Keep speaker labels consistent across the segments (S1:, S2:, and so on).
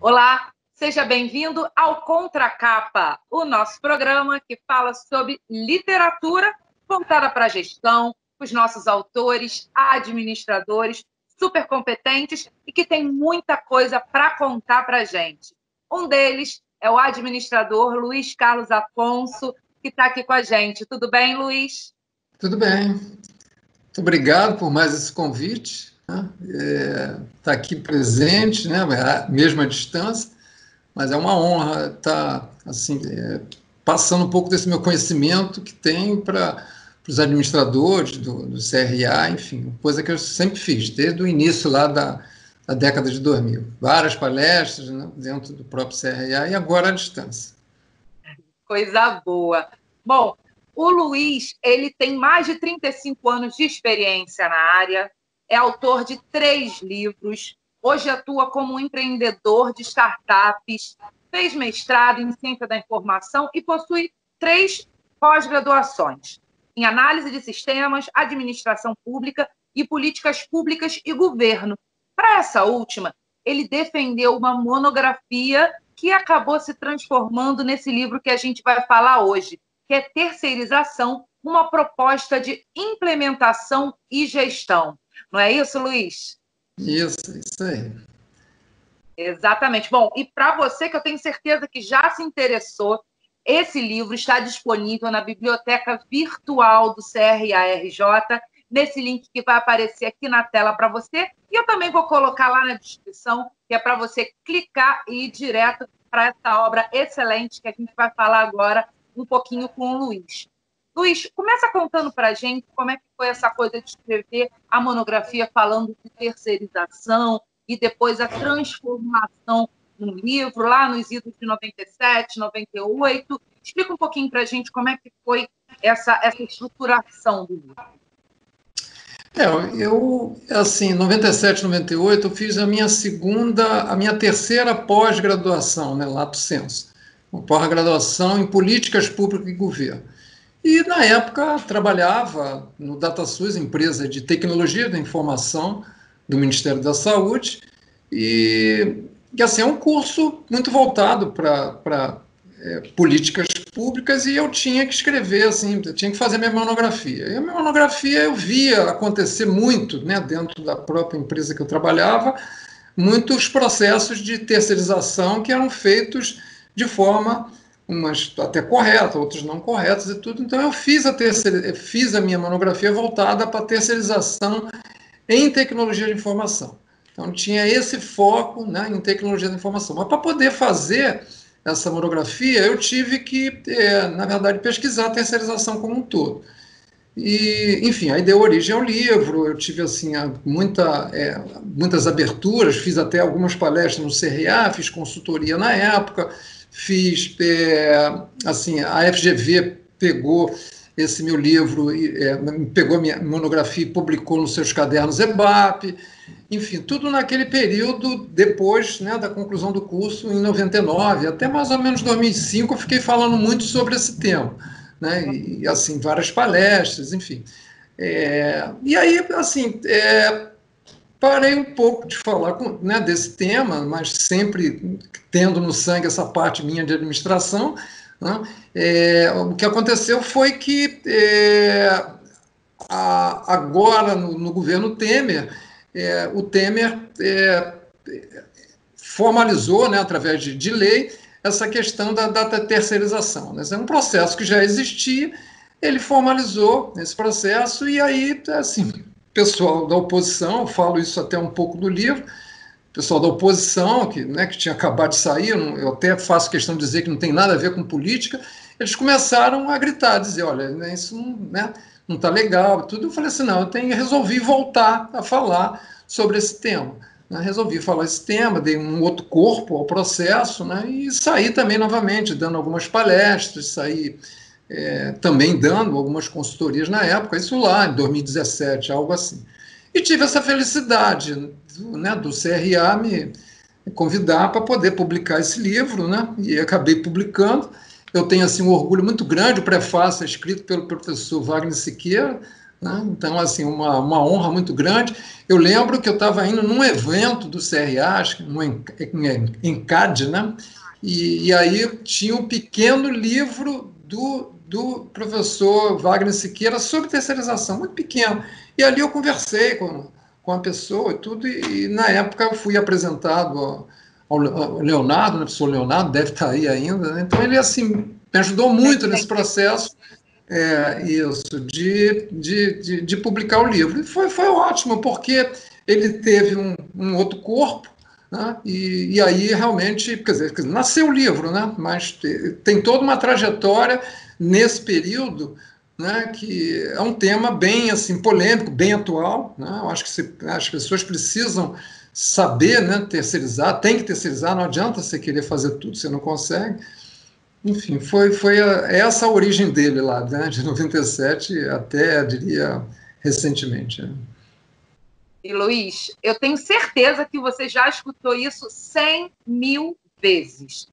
S1: Olá, seja bem-vindo ao Contracapa, o nosso programa que fala sobre literatura voltada para a gestão, os nossos autores, administradores super competentes e que tem muita coisa para contar para a gente. Um deles é o administrador Luiz Carlos Afonso, que está aqui com a gente. Tudo bem, Luiz?
S2: Tudo bem. Muito obrigado por mais esse convite, né? Tá aqui presente, né? Mesmo à distância, mas é uma honra estar assim, passando um pouco desse meu conhecimento que tenho para os administradores do CRA, enfim, coisa que eu sempre fiz, desde o início lá da década de 2000. Várias palestras, né, dentro do próprio CRA e agora à distância.
S1: Coisa boa. Bom, o Luiz, ele tem mais de 35 anos de experiência na área, é autor de 3 livros, hoje atua como empreendedor de startups, fez mestrado em ciência da informação e possui 3 pós-graduações em análise de sistemas, administração pública e políticas públicas e governo. Para essa última, ele defendeu uma monografia que acabou se transformando nesse livro que a gente vai falar hoje, que é Terceirização, uma proposta de implementação e gestão. Não é isso, Luiz?
S2: Isso aí.
S1: Exatamente. Bom, e para você, que eu tenho certeza que já se interessou, esse livro está disponível na biblioteca virtual do CRARJ, nesse link que vai aparecer aqui na tela para você, e eu também vou colocar lá na descrição, que é para você clicar e ir direto para essa obra excelente que a gente vai falar agora um pouquinho com o Luiz. Luiz, começa contando para a gente como é que foi essa coisa de escrever a monografia falando de terceirização e depois a transformação no livro, lá nos idos de 97, 98. Explica um pouquinho para a gente como é que foi essa estruturação do livro.
S2: Assim, em 97, 98, eu fiz a minha terceira pós-graduação, né, lato sensu, uma pós-graduação em políticas públicas e governo. E, na época, trabalhava no DataSUS, empresa de tecnologia da informação do Ministério da Saúde, e assim, é um curso muito voltado para políticas públicas, e eu tinha que escrever, assim, eu tinha que fazer minha monografia. E a minha monografia eu via acontecer muito, né, dentro da própria empresa que eu trabalhava, muitos processos de terceirização que eram feitos de forma, umas até correta, outros não corretas e tudo. Então eu fiz a minha monografia voltada para a terceirização em tecnologia de informação. Então tinha esse foco, né, em tecnologia da informação. Mas para poder fazer essa monografia, eu tive que, na verdade, pesquisar a terceirização como um todo. E, enfim, aí deu origem ao livro, eu tive, assim, muitas aberturas, fiz até algumas palestras no CRA, fiz consultoria na época, assim, a FGV pegou esse meu livro, pegou a minha monografia e publicou nos seus cadernos EBAP, enfim, tudo naquele período depois, né, da conclusão do curso, em 99, até mais ou menos 2005, eu fiquei falando muito sobre esse tema, né, e assim, várias palestras, enfim. E aí, assim, parei um pouco de falar né, desse tema, mas sempre tendo no sangue essa parte minha de administração, né. O que aconteceu foi que agora no governo Temer, o Temer formalizou, né, através de lei, essa questão da terceirização, né? É um processo que já existia, ele formalizou esse processo, e aí, assim, pessoal da oposição, eu falo isso até um pouco do livro, pessoal da oposição, né, que tinha acabado de sair, eu até faço questão de dizer que não tem nada a ver com política, eles começaram a gritar, dizer, olha, né, isso não está legal, tudo. Eu falei assim, não, resolvi voltar a falar sobre esse tema. Né, resolvi falar esse tema, dei um outro corpo ao processo, né, e saí também novamente, dando algumas palestras, saí também dando algumas consultorias na época, isso lá em 2017, algo assim. E tive essa felicidade, né, do CRA me convidar para poder publicar esse livro, né, e acabei publicando. Eu tenho assim, um orgulho muito grande, o prefácio é escrito pelo professor Wagner Siqueira, né? Então, assim, uma honra muito grande. Eu lembro que eu estava indo num evento do CRA, acho que no ENCAD, né? E aí tinha um pequeno livro do professor Wagner Siqueira sobre terceirização, muito pequeno. E ali eu conversei com a pessoa e tudo, e na época eu fui apresentado ao Leonardo, né? O professor Leonardo deve estar aí ainda, né? Então ele, assim, me ajudou muito nesse processo. Isso, de publicar o livro. E foi ótimo, porque ele teve um outro corpo, né? E aí realmente, quer dizer, nasceu o livro, né? Mas tem toda uma trajetória nesse período, né? Que é um tema bem assim polêmico, bem atual, né? Eu acho que as pessoas precisam saber, né? Terceirizar, tem que terceirizar, não adianta você querer fazer tudo, você não consegue. Enfim, foi essa a origem dele lá, né, de 97 até, diria, recentemente. Né?
S1: E, Luiz, eu tenho certeza que você já escutou isso 100.000 vezes.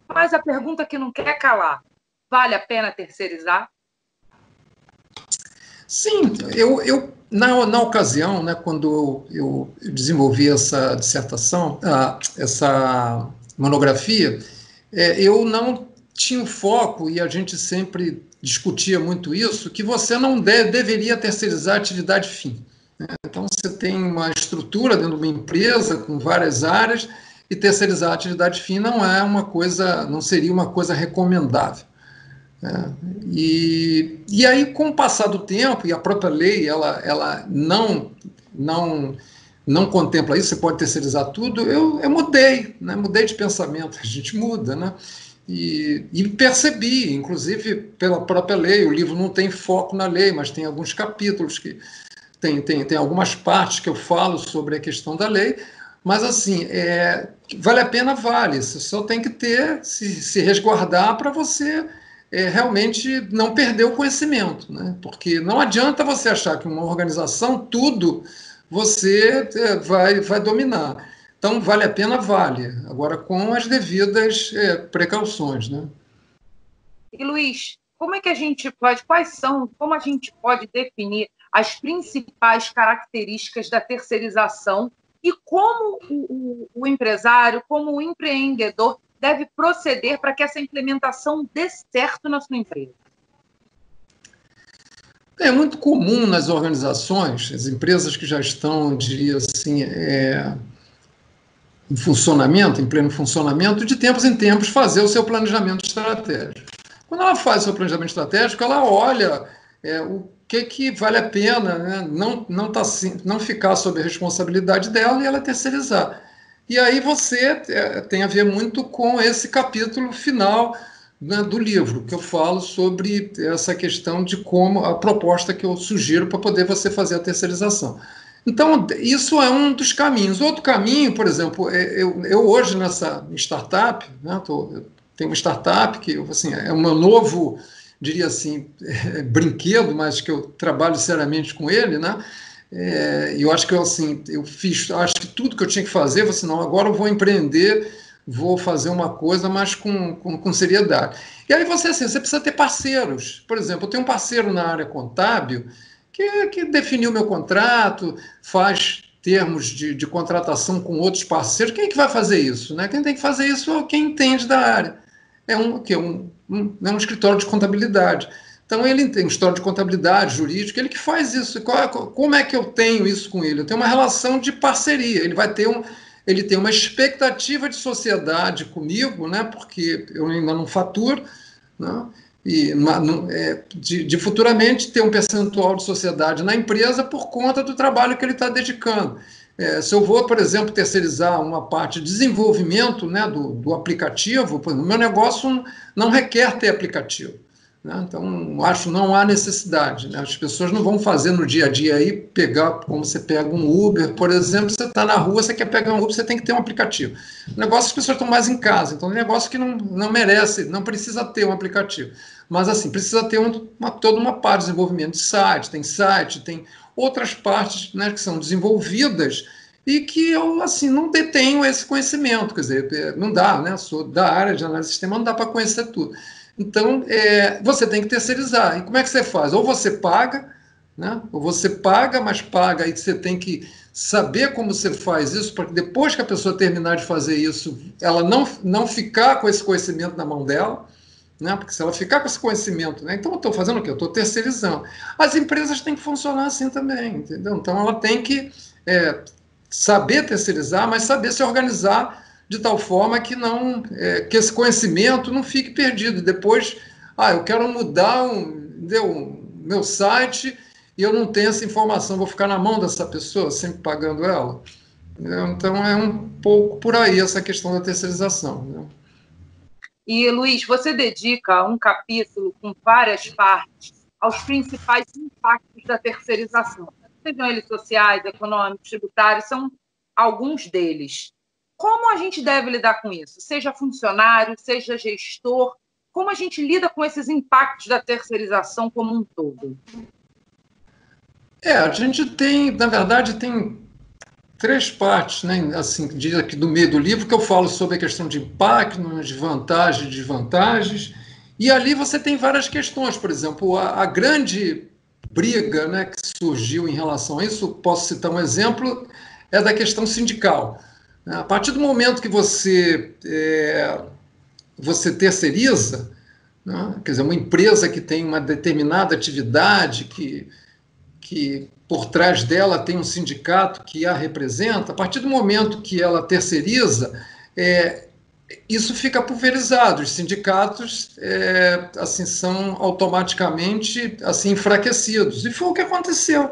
S1: Mas a pergunta que não quer calar, vale a pena terceirizar?
S2: Sim, na ocasião, né, quando eu desenvolvi essa dissertação, essa monografia, eu não tinha o foco, e a gente sempre discutia muito isso, que você não deveria terceirizar a atividade fim. Né? Então, você tem uma estrutura dentro de uma empresa com várias áreas, e terceirizar a atividade fim não seria uma coisa recomendável. E aí, com o passar do tempo, e a própria lei ela não contempla isso, você pode terceirizar tudo, eu mudei, né? Mudei de pensamento, a gente muda, né? E percebi, inclusive pela própria lei, o livro não tem foco na lei, mas tem alguns capítulos que tem algumas partes que eu falo sobre a questão da lei, mas assim, vale a pena, vale, você só tem que se resguardar para você realmente não perder o conhecimento, né? Porque não adianta você achar que uma organização, tudo você vai dominar. Então, vale a pena, vale. Agora, com as devidas precauções, né?
S1: E, Luiz, como a gente pode definir as principais características da terceirização e como o empresário, como o empreendedor deve proceder para que essa implementação dê certo na sua empresa?
S2: É muito comum nas organizações, as empresas que já estão, diria assim, em funcionamento, em pleno funcionamento, de tempos em tempos fazer o seu planejamento estratégico. Quando ela faz o seu planejamento estratégico, ela olha o que vale a pena, né? Não ficar sob a responsabilidade dela e ela terceirizar. E aí você tem a ver muito com esse capítulo final, né, do livro, que eu falo sobre essa questão de como a proposta que eu sugiro para poder você fazer a terceirização. Então, isso é um dos caminhos. Outro caminho, por exemplo, eu hoje nessa startup, né, tenho uma startup que assim, é um novo, diria assim, brinquedo, mas que eu trabalho seriamente com ele, né? Eu acho que eu fiz, acho que tudo que eu tinha que fazer, eu falei assim, não, agora eu vou empreender, vou fazer uma coisa, mas com seriedade. E aí você precisa ter parceiros. Por exemplo, eu tenho um parceiro na área contábil que definiu meu contrato, faz termos de contratação com outros parceiros. Quem é que vai fazer isso? Né? Quem tem que fazer isso é quem entende da área. É um escritório de contabilidade. Então, ele tem um escritório de contabilidade, jurídico, ele que faz isso. Como é que eu tenho isso com ele? Eu tenho uma relação de parceria. Ele tem uma expectativa de sociedade comigo, né? Porque eu ainda não faturo, né? De futuramente ter um percentual de sociedade na empresa por conta do trabalho que ele está dedicando. Se eu vou, por exemplo, terceirizar uma parte de desenvolvimento, né, do aplicativo, o meu negócio não requer ter aplicativo. Né? Então, não há necessidade. Né? As pessoas não vão fazer no dia a dia aí, como você pega um Uber, por exemplo, você está na rua, você quer pegar um Uber, você tem que ter um aplicativo. O negócio as pessoas estão mais em casa, então é um negócio que não merece, não precisa ter um aplicativo. Mas, assim, precisa ter toda uma parte de desenvolvimento de site, tem outras partes, né, que são desenvolvidas e que eu, assim, não detenho esse conhecimento, quer dizer, não dá, né, sou da área de análise de sistema, não dá para conhecer tudo. Então, você tem que terceirizar. E como é que você faz? Ou você paga, né? Ou você paga, mas paga, aí você tem que saber como você faz isso, para que depois que a pessoa terminar de fazer isso, ela não ficar com esse conhecimento na mão dela, né? Porque se ela ficar com esse conhecimento, né? Então eu estou fazendo o quê? Eu estou terceirizando. As empresas têm que funcionar assim também, entendeu? Então ela tem que saber terceirizar, mas saber se organizar de tal forma que não que esse conhecimento não fique perdido. Depois, eu quero mudar meu site e eu não tenho essa informação, vou ficar na mão dessa pessoa, sempre pagando ela. Então é um pouco por aí essa questão da terceirização, né?
S1: E, Luiz, você dedica um capítulo com várias partes aos principais impactos da terceirização. Sejam eles sociais, econômicos, tributários, são alguns deles. Como a gente deve lidar com isso? Seja funcionário, seja gestor, como a gente lida com esses impactos da terceirização como um todo?
S2: A gente tem, na verdade, tem três partes, né? Assim, aqui do meio do livro, que eu falo sobre a questão de impacto, de vantagens e desvantagens, e ali você tem várias questões. Por exemplo, a grande briga, né, que surgiu em relação a isso, posso citar um exemplo, é da questão sindical. A partir do momento que você terceiriza, né, quer dizer, uma empresa que tem uma determinada atividade, que por trás dela tem um sindicato que a representa, a partir do momento que ela terceiriza, isso fica pulverizado. Os sindicatos assim, são automaticamente assim, enfraquecidos. E foi o que aconteceu.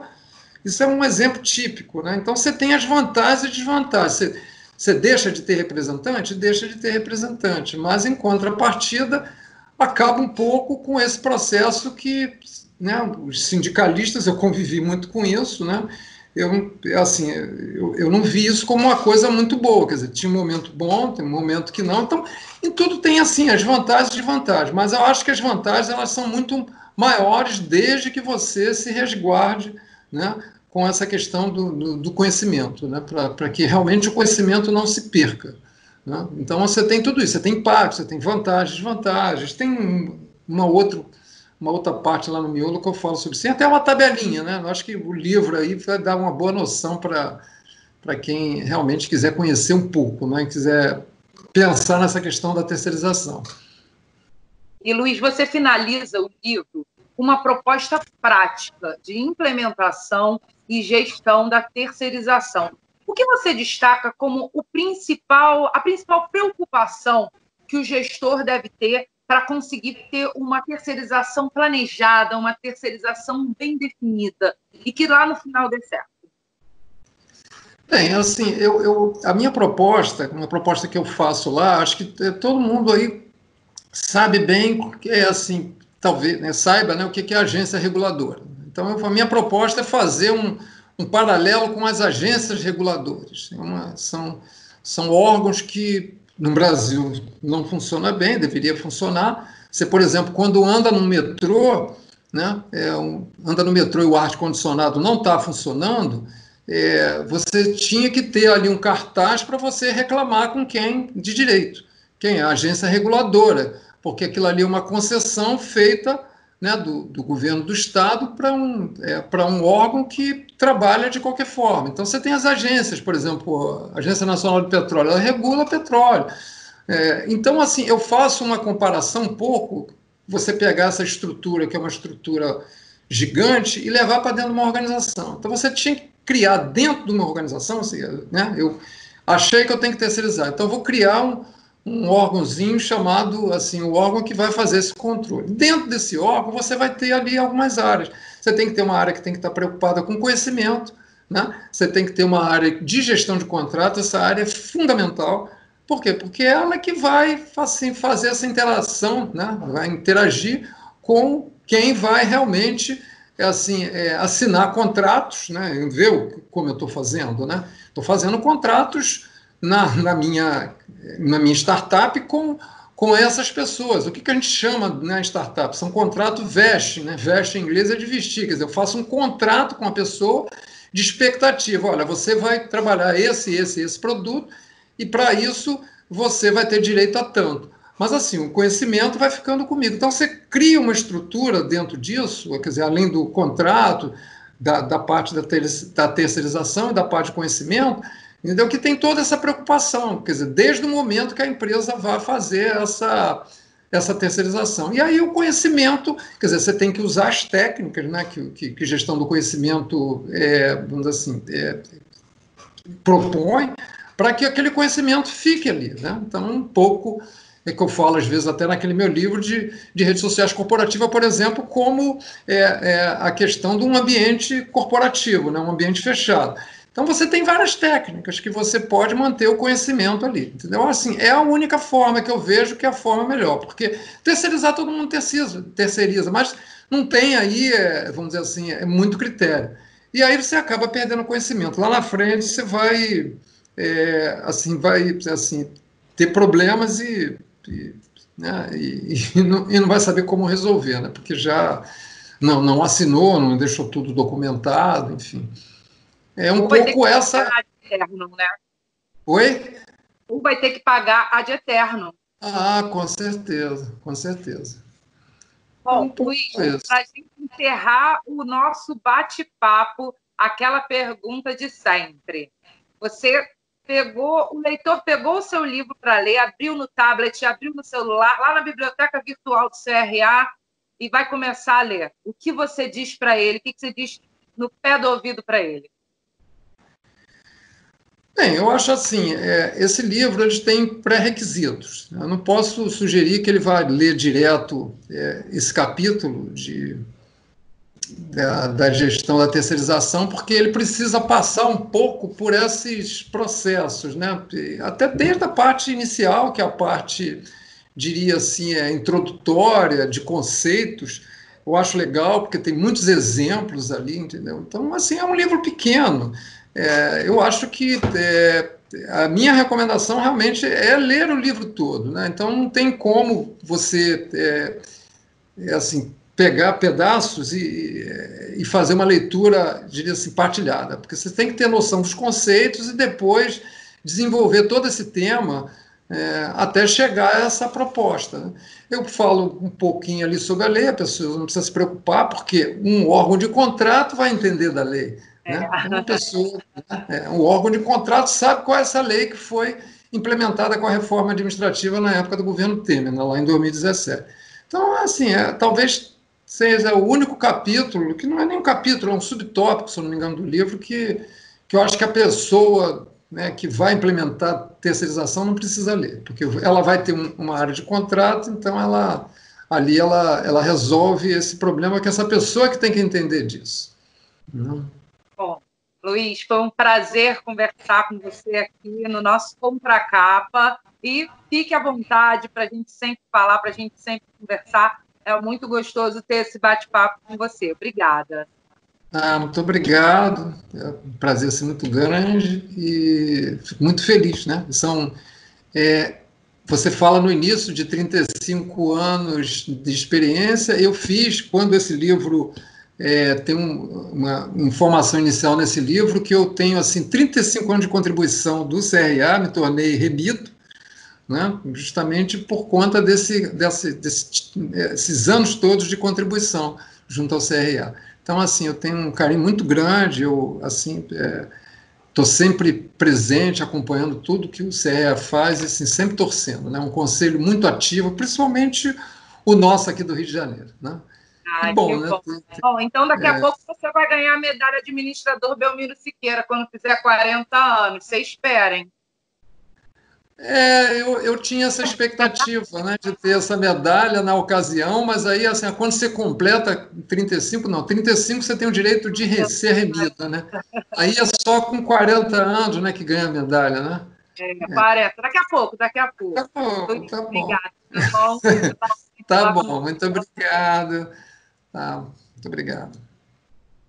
S2: Isso é um exemplo típico, né? Então você tem as vantagens e desvantagens. Você deixa de ter representante? Deixa de ter representante, mas em contrapartida acaba um pouco com esse processo que, né, os sindicalistas, eu convivi muito com isso, né? Eu não vi isso como uma coisa muito boa, quer dizer, tinha um momento bom, tem um momento que não, então em tudo tem assim as vantagens e desvantagens, mas eu acho que as vantagens elas são muito maiores desde que você se resguarde, né, com essa questão do conhecimento, né, para que realmente o conhecimento não se perca, né? Então você tem tudo isso, você tem impacto, você tem vantagens, desvantagens, tem uma outra parte lá no miolo que eu falo sobre isso. Tem até uma tabelinha, né? Eu acho que o livro aí vai dar uma boa noção para quem realmente quiser conhecer um pouco, né? Quiser pensar nessa questão da terceirização.
S1: E, Luiz, você finaliza o livro com uma proposta prática de implementação e gestão da terceirização. O que você destaca como a principal preocupação que o gestor deve ter para conseguir ter uma terceirização planejada, uma terceirização bem definida e que lá no final dê certo?
S2: Bem, assim, a minha proposta, uma proposta que eu faço lá, acho que todo mundo aí sabe bem que é assim, talvez, né, saiba, né, o que é agência reguladora. Então, a minha proposta é fazer um paralelo com as agências reguladoras. São órgãos que no Brasil não funciona bem, deveria funcionar. Você, por exemplo, quando anda no metrô, né, anda no metrô e o ar-condicionado não está funcionando, você tinha que ter ali um cartaz para você reclamar com quem de direito, quem é a agência reguladora, porque aquilo ali é uma concessão feita, né, do governo do Estado para um órgão que trabalha de qualquer forma. Então, você tem as agências, por exemplo, a Agência Nacional de Petróleo, ela regula petróleo. Então, assim, eu faço uma comparação um pouco, você pegar essa estrutura, que é uma estrutura gigante, e levar para dentro de uma organização. Então, você tinha que criar dentro de uma organização, assim, né, eu achei que eu tenho que terceirizar, então eu vou criar um órgãozinho chamado, assim, o órgão que vai fazer esse controle. Dentro desse órgão, você vai ter ali algumas áreas. Você tem que ter uma área que tem que estar preocupada com conhecimento, né? Você tem que ter uma área de gestão de contrato, essa área é fundamental. Por quê? Porque ela é que vai, assim, fazer essa interação, né? Vai interagir com quem vai realmente assinar contratos, né? Ver como eu estou fazendo, né? Estou fazendo contratos na minha startup com essas pessoas. O que a gente chama na startup? São contrato veste, né? Veste em inglês é de vestir, quer dizer, eu faço um contrato com a pessoa de expectativa. Olha, você vai trabalhar esse produto e para isso você vai ter direito a tanto. Mas assim, o conhecimento vai ficando comigo. Então você cria uma estrutura dentro disso, quer dizer, além do contrato, da parte da terceirização e da parte de conhecimento, entendeu? Que tem toda essa preocupação, quer dizer, desde o momento que a empresa vai fazer essa terceirização. E aí o conhecimento, quer dizer, você tem que usar as técnicas, né, que gestão do conhecimento, vamos dizer assim, propõe, para que aquele conhecimento fique ali, né? Então, um pouco é que eu falo, às vezes, até naquele meu livro de redes sociais corporativas, por exemplo, como a questão de um ambiente corporativo, né? Um ambiente fechado. Então, você tem várias técnicas que você pode manter o conhecimento ali, entendeu? Assim, é a única forma que eu vejo que é a forma melhor, porque terceirizar todo mundo terceiriza, mas não tem aí, vamos dizer assim, muito critério. E aí você acaba perdendo conhecimento. Lá na frente você vai, assim, ter problemas né, e não vai saber como resolver, né? Porque já não assinou, não deixou tudo documentado, enfim. É um pouco essa.
S1: Eterno, né?
S2: Oi?
S1: Ou vai ter que pagar ad eterno.
S2: Ah, com certeza, com certeza.
S1: Bom, Luiz, para a gente encerrar o nosso bate-papo, aquela pergunta de sempre. O leitor pegou o seu livro para ler, abriu no tablet, abriu no celular, lá na biblioteca virtual do CRA, e vai começar a ler. O que você diz para ele? O que você diz no pé do ouvido para ele?
S2: Bem, eu acho assim, esse livro ele tem pré-requisitos. Eu não posso sugerir que ele vá ler direto esse capítulo da gestão da terceirização, porque ele precisa passar um pouco por esses processos, né? Até desde a parte inicial, que é a parte, diria assim, introdutória, de conceitos, eu acho legal, porque tem muitos exemplos ali, entendeu? Então, assim, é um livro pequeno. Eu acho que a minha recomendação realmente é ler o livro todo, né? Então, não tem como você, assim, pegar pedaços e fazer uma leitura, diria assim, partilhada, porque você tem que ter noção dos conceitos e depois desenvolver todo esse tema até chegar a essa proposta, né? Eu falo um pouquinho ali sobre a lei, a pessoa não precisa se preocupar, porque um órgão de contrato vai entender da lei, né? Uma pessoa, um órgão de contrato sabe qual é essa lei que foi implementada com a reforma administrativa na época do governo Temer, né, lá em 2017. Então, assim, talvez seja o único capítulo, que não é nem um capítulo, é um subtópico, se eu não me engano, do livro, que eu acho que a pessoa, né, que vai implementar terceirização não precisa ler, porque ela vai ter uma área de contrato, então ela resolve esse problema que essa pessoa que tem que entender disso. Não?
S1: Bom, Luiz, foi um prazer conversar com você aqui no nosso Contracapa, e fique à vontade para a gente sempre falar, para a gente sempre conversar. É muito gostoso ter esse bate-papo com você. Obrigada.
S2: Muito obrigado. É um prazer ser muito grande e fico muito feliz, né? Você fala no início de 35 anos de experiência. Eu fiz, quando esse livro tem uma informação inicial nesse livro, que eu tenho assim 35 anos de contribuição do CRA, me tornei remito, né? Justamente por conta desses anos todos de contribuição junto ao CRA. Então, assim, eu tenho um carinho muito grande, eu, assim, estou sempre presente, acompanhando tudo que o CRA faz, e assim, sempre torcendo, né? Um conselho muito ativo, principalmente o nosso aqui do Rio de Janeiro, né?
S1: Ah,
S2: Bom, né?
S1: Bom, então daqui a pouco você vai ganhar a medalha de administrador Belmiro Siqueira, quando fizer 40 anos. Vocês esperem.
S2: Eu tinha essa expectativa, né, de ter essa medalha na ocasião, mas aí, assim, quando você completa 35, não, 35 você tem o direito de ser remida, né? Aí é só com 40 anos, né, que ganha a medalha, né?
S1: 40. Daqui a pouco, daqui a pouco.
S2: Tá bom, tá bom.
S1: Obrigada, tá bom?
S2: Tá bom, muito obrigado. Tá, muito obrigado.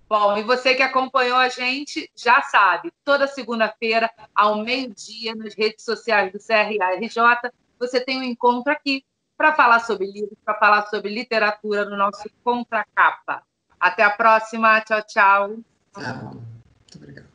S1: Bom, e você que acompanhou a gente já sabe, toda segunda-feira, ao meio-dia, nas redes sociais do CRA-RJ, você tem um encontro aqui para falar sobre livros, para falar sobre literatura no nosso Contracapa. Até a próxima. Tchau, tchau.
S2: Muito obrigado.